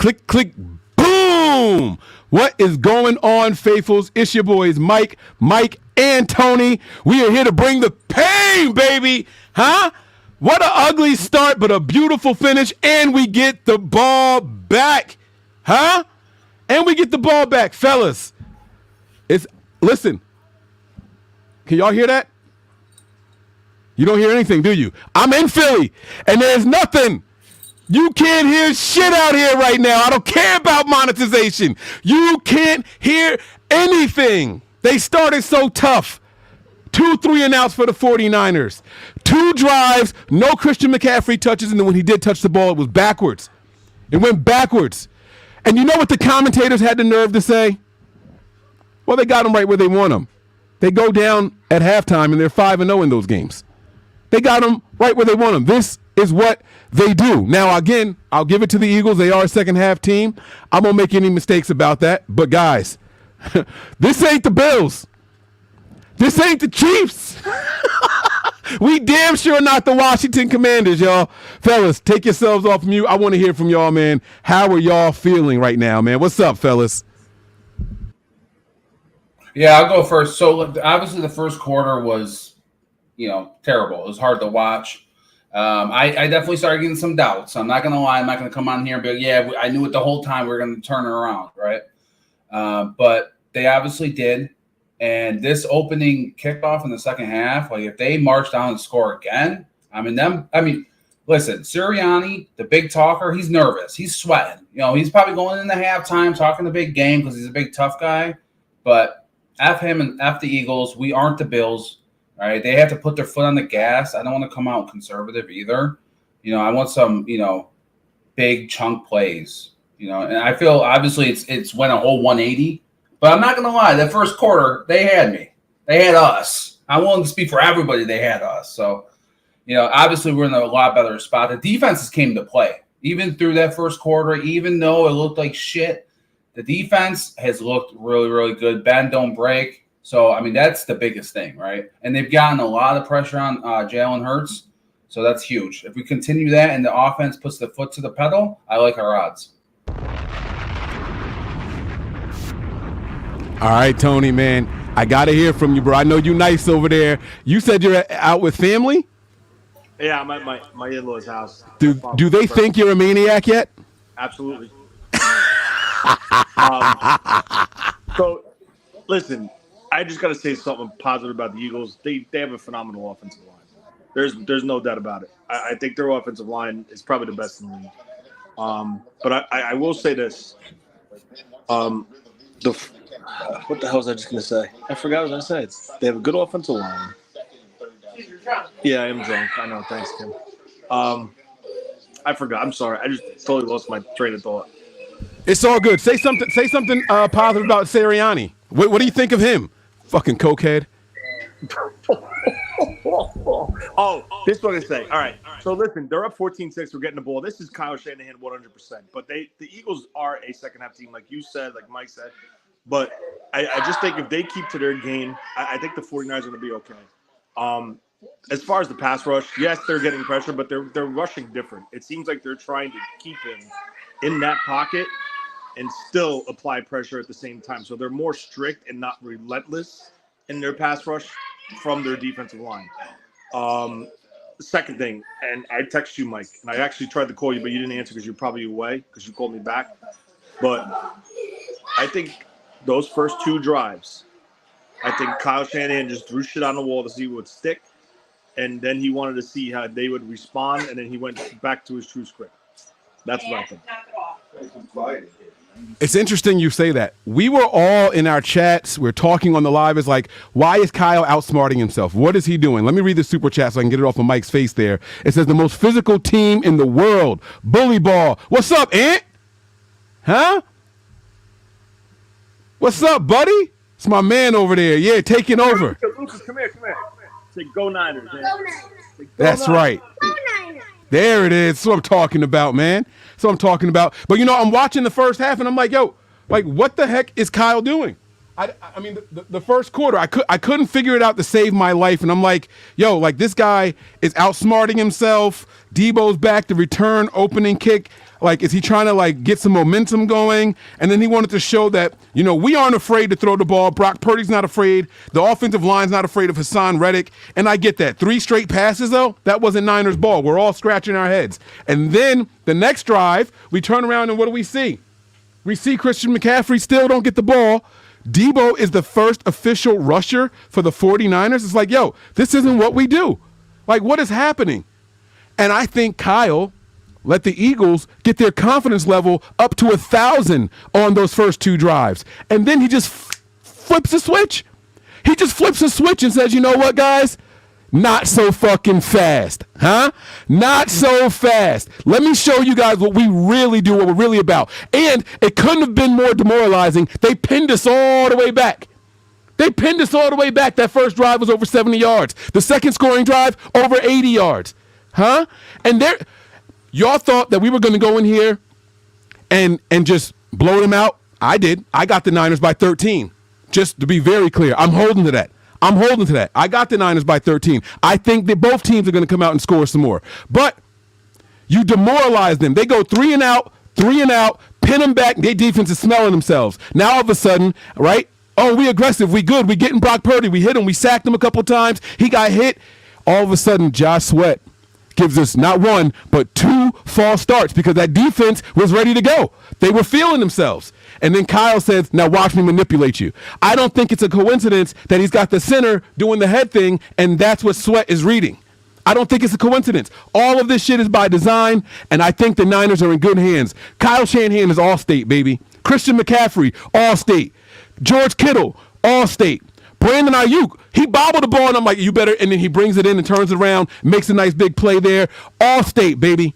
Click, click, boom. What is going on, faithfuls? It's your boys, Mike, and Tony. We are here to bring the pain, baby. Huh? What an ugly start, but a beautiful finish. And we get the ball back. Huh? And we get the ball back. Fellas, listen. Can y'all hear that? You don't hear anything, do you? I'm in Philly, and there's nothing. You can't hear shit out here right now. I don't care about monetization. You can't hear anything. They started so tough. 2 3-and-outs for the 49ers. 2 drives, no Christian McCaffrey touches, and then when he did touch the ball, it was backwards. It went backwards. And you know what the commentators had the nerve to say? Well, they got them right where they want them. They go down at halftime, and they're 5-0 in those games. They got them right where they want them. This is what they do. Now, again, I'll give it to the Eagles. They are a second-half team. I won't make any mistakes about that. But, guys, this ain't the Bills. This ain't the Chiefs. We damn sure not the Washington Commanders, y'all. Fellas, take yourselves off mute. I want to hear from y'all, man. How are y'all feeling right now, man? What's up, fellas? Yeah, I'll go first. So, obviously, the first quarter was – terrible. It was hard to watch. I definitely started getting some doubts. I'm not going to lie. I'm not going to come on here and be like, yeah, I knew it the whole time we were going to turn it around, right? But they obviously did. And this opening kickoff in the second half, like if they march down and score again, listen, Sirianni, the big talker, he's nervous. He's sweating. He's probably going into halftime talking the big game because he's a big tough guy. But F him and F the Eagles. We aren't the Bills. All right, they have to put their foot on the gas. I don't want to come out conservative either. I want some, big chunk plays. And I feel obviously it's went a whole 180. But I'm not going to lie, that first quarter, they had me. They had us. I won't speak for everybody. They had us. So, obviously we're in a lot better spot. The defenses came to play. Even through that first quarter, even though it looked like shit, the defense has looked really, really good. Bend, don't break. So, that's the biggest thing, right? And they've gotten a lot of pressure on Jalen Hurts. So that's huge. If we continue that and the offense puts the foot to the pedal, I like our odds. All right, Tony, man. I got to hear from you, bro. I know you nice over there. You said you're out with family? Yeah, I'm at my in-laws' house. Do they think you're a maniac yet? Absolutely. So, listen, I just got to say something positive about the Eagles. They have a phenomenal offensive line. There's no doubt about it. I think their offensive line is probably the best in the league. But I will say this. What the hell was I just going to say? I forgot what I was going to say. They have a good offensive line. Yeah, I am drunk. I know. Thanks, Kim. I forgot. I'm sorry. I just totally lost my train of thought. It's all good. Say something positive about Sirianni. What do you think of him? Fucking cokehead. Oh, this is what I say. All right. So listen, they're up 14-6. We're getting the ball. This is Kyle Shanahan 100%. But the Eagles are a second-half team, like you said, like Mike said. But I just think if they keep to their game, I think the 49ers are going to be okay. As far as the pass rush, yes, they're getting pressure, but they're rushing different. It seems like they're trying to keep him in that pocket and still apply pressure at the same time. So they're more strict and not relentless in their pass rush from their defensive line. Second thing, and I text you, Mike, and I actually tried to call you, but you didn't answer because you're probably away because you called me back. But I think those first 2 drives, I think Kyle Shanahan just threw shit on the wall to see what would stick, and then he wanted to see how they would respond, and then he went back to his true script. That's what I think. It's interesting you say that. We were all in our chats. We're talking on the live. It's like, why is Kyle outsmarting himself? What is he doing? Let me read the super chat so I can get it off of Mike's face there. It says the most physical team in the world. Bully ball. What's up, Ant? Huh? What's up, buddy? It's my man over there. Yeah, taking over. Lucas, come here. Say go Niners, man. That's right. Go Niners. There it is. That's what I'm talking about, man. That's what I'm talking about. But, I'm watching the first half, and I'm like, what the heck is Kyle doing? The first quarter, I couldn't figure it out to save my life, and I'm like, this guy is outsmarting himself. Debo's back, the return opening kick. Like, is he trying to like get some momentum going? And then he wanted to show that, we aren't afraid to throw the ball. Brock Purdy's not afraid. The offensive line's not afraid of Hassan Reddick. And I get that. 3 straight passes, though, that wasn't Niners ball. We're all scratching our heads. And then the next drive, we turn around and what do we see? We see Christian McCaffrey still don't get the ball. Debo is the first official rusher for the 49ers. It's like, yo, this isn't what we do. Like, what is happening? And I think Kyle let the Eagles get their confidence level up to 1,000 on those first 2 drives. And then he just flips a switch. He just flips a switch and says, you know what, guys? Not so fucking fast, huh? Not so fast. Let me show you guys what we really do, what we're really about. And it couldn't have been more demoralizing. They pinned us all the way back. That first drive was over 70 yards. The second scoring drive, over 80 yards. Huh? And y'all thought that we were going to go in here and just blow them out? I did. I got the Niners by 13. Just to be very clear, I'm holding to that. I got the Niners by 13. I think that both teams are going to come out and score some more. But you demoralize them. They go 3 and out, pin them back. Their defense is smelling themselves. Now all of a sudden, right? Oh, we aggressive. We good. We getting Brock Purdy. We hit him. We sacked him a couple times. He got hit. All of a sudden, Josh Sweat gives us not 1, but 2 false starts because that defense was ready to go. They were feeling themselves. And then Kyle says, now watch me manipulate you. I don't think it's a coincidence that he's got the center doing the head thing, and that's what Sweat is reading. I don't think it's a coincidence. All of this shit is by design, and I think the Niners are in good hands. Kyle Shanahan is all-state, baby. Christian McCaffrey, all-state. George Kittle, all-state. Brandon Ayuk, he bobbled the ball, and I'm like, you better, and then he brings it in and turns it around, makes a nice big play there. All-state, baby.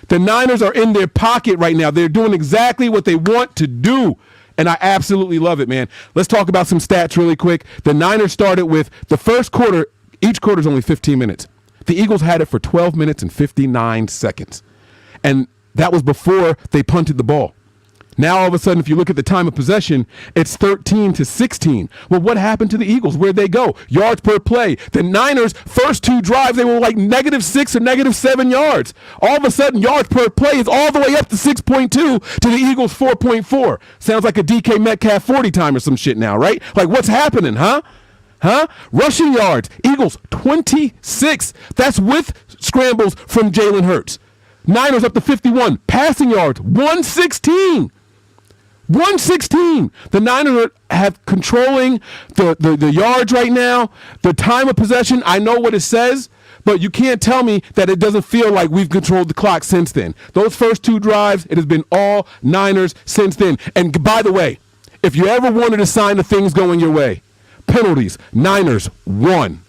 The Niners are in their pocket right now. They're doing exactly what they want to do, and I absolutely love it, man. Let's talk about some stats really quick. The Niners started with the first quarter. Each quarter is only 15 minutes. The Eagles had it for 12 minutes and 59 seconds, and that was before they punted the ball. Now, all of a sudden, if you look at the time of possession, it's 13-16. Well, what happened to the Eagles? Where'd they go? Yards per play. The Niners' first 2 drives, they were like -6 or -7 yards. All of a sudden, yards per play is all the way up to 6.2 to the Eagles' 4.4. Sounds like a DK Metcalf 40 time or some shit now, right? Like, what's happening, huh? Rushing yards, Eagles 26. That's with scrambles from Jalen Hurts. Niners up to 51. Passing yards, 116. 116. The Niners have controlling the yards right now. The time of possession, I know what it says, but you can't tell me that it doesn't feel like we've controlled the clock since then. Those first 2 drives, it has been all Niners since then. And by the way, if you ever wanted a sign of things going your way, penalties, Niners 1,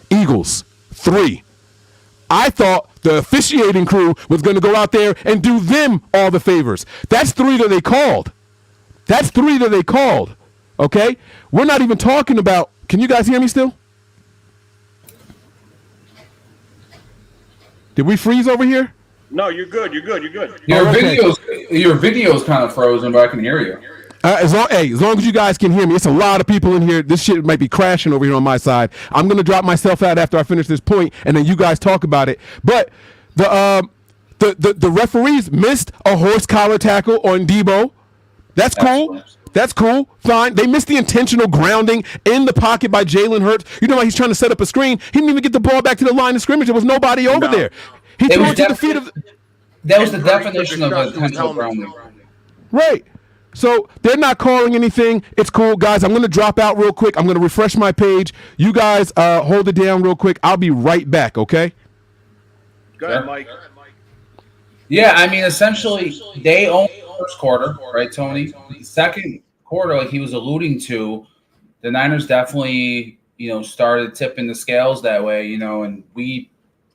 Eagles 3. I thought the officiating crew was going to go out there and do them all the favors. That's 3 that they called. Okay? We're not even talking about, can you guys hear me still? Did we freeze over here? No, you're good. Your video's kind of frozen, but I can hear you. As long as you guys can hear me, it's a lot of people in here. This shit might be crashing over here on my side. I'm going to drop myself out after I finish this point, and then you guys talk about it. But the referees missed a horse collar tackle on Debo. That's cool. That's cool. Fine. They missed the intentional grounding in the pocket by Jalen Hurts. You know why he's trying to set up a screen? He didn't even get the ball back to the line of scrimmage. There was nobody over there. He threw it to the feet of. That was the definition of intentional grounding. Right. So they're not calling anything. It's cool, guys. I'm going to drop out real quick. I'm going to refresh my page. You guys hold it down real quick. I'll be right back, okay? Go ahead, Mike. Yeah, I mean, essentially, they own the first quarter, right, Tony? The second quarter, like he was alluding to, the Niners definitely, started tipping the scales that way, and we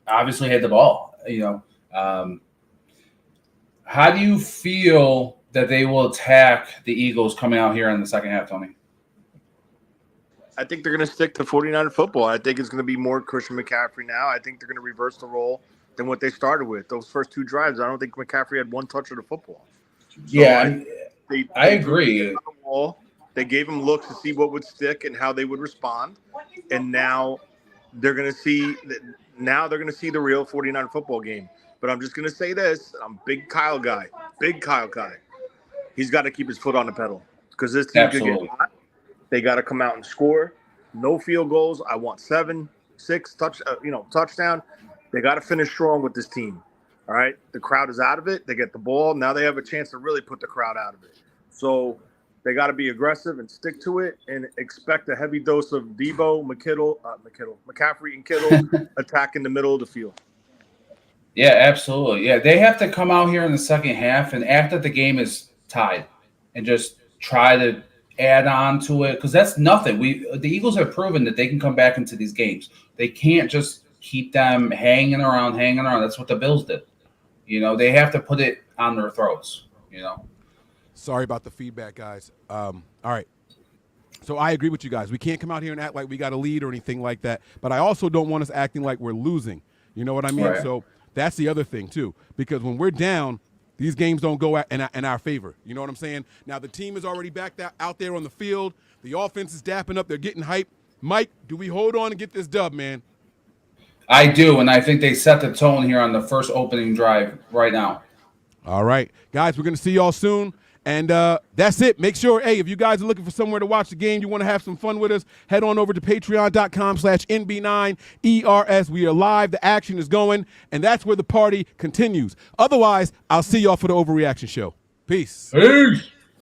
obviously had the ball, How do you feel that they will attack the Eagles coming out here in the second half, Tony? I think they're going to stick to 49er football. I think it's going to be more Christian McCaffrey now. I think they're going to reverse the role than what they started with. Those first 2 drives, I don't think McCaffrey had 1 touch of the football. So I agree. They gave him looks to see what would stick and how they would respond. And now they're going to see the real 49er football game. But I'm just going to say this. I'm big Kyle guy. Big Kyle guy. He's got to keep his foot on the pedal because this team could get hot. They got to come out and score. No field goals. I want 7, 6 touchdown. They got to finish strong with this team. All right. The crowd is out of it. They get the ball. Now they have a chance to really put the crowd out of it. So they got to be aggressive and stick to it and expect a heavy dose of Debo, McCaffrey, and Kittle attack in the middle of the field. Yeah, absolutely. Yeah, they have to come out here in the second half and act that the game is tied and just try to add on to it because that's nothing. The Eagles have proven that they can come back into these games. They can't just keep them hanging around. That's what the Bills did. They have to put it on their throats, Sorry about the feedback, guys. All right. So I agree with you guys. We can't come out here and act like we got a lead or anything like that. But I also don't want us acting like we're losing. You know what I mean? Right. So that's the other thing, too. Because when we're down, these games don't go in our favor. You know what I'm saying? Now, the team is already back out there on the field. The offense is dapping up. They're getting hype. Mike, do we hold on and get this dub, man? I do, and I think they set the tone here on the first opening drive right now. All right. Guys, we're going to see y'all soon. And that's it. Make sure, if you guys are looking for somewhere to watch the game, you want to have some fun with us, head on over to patreon.com/NB9ERS. We are live. The action is going, and that's where the party continues. Otherwise, I'll see y'all for the Overreaction Show. Peace. Peace.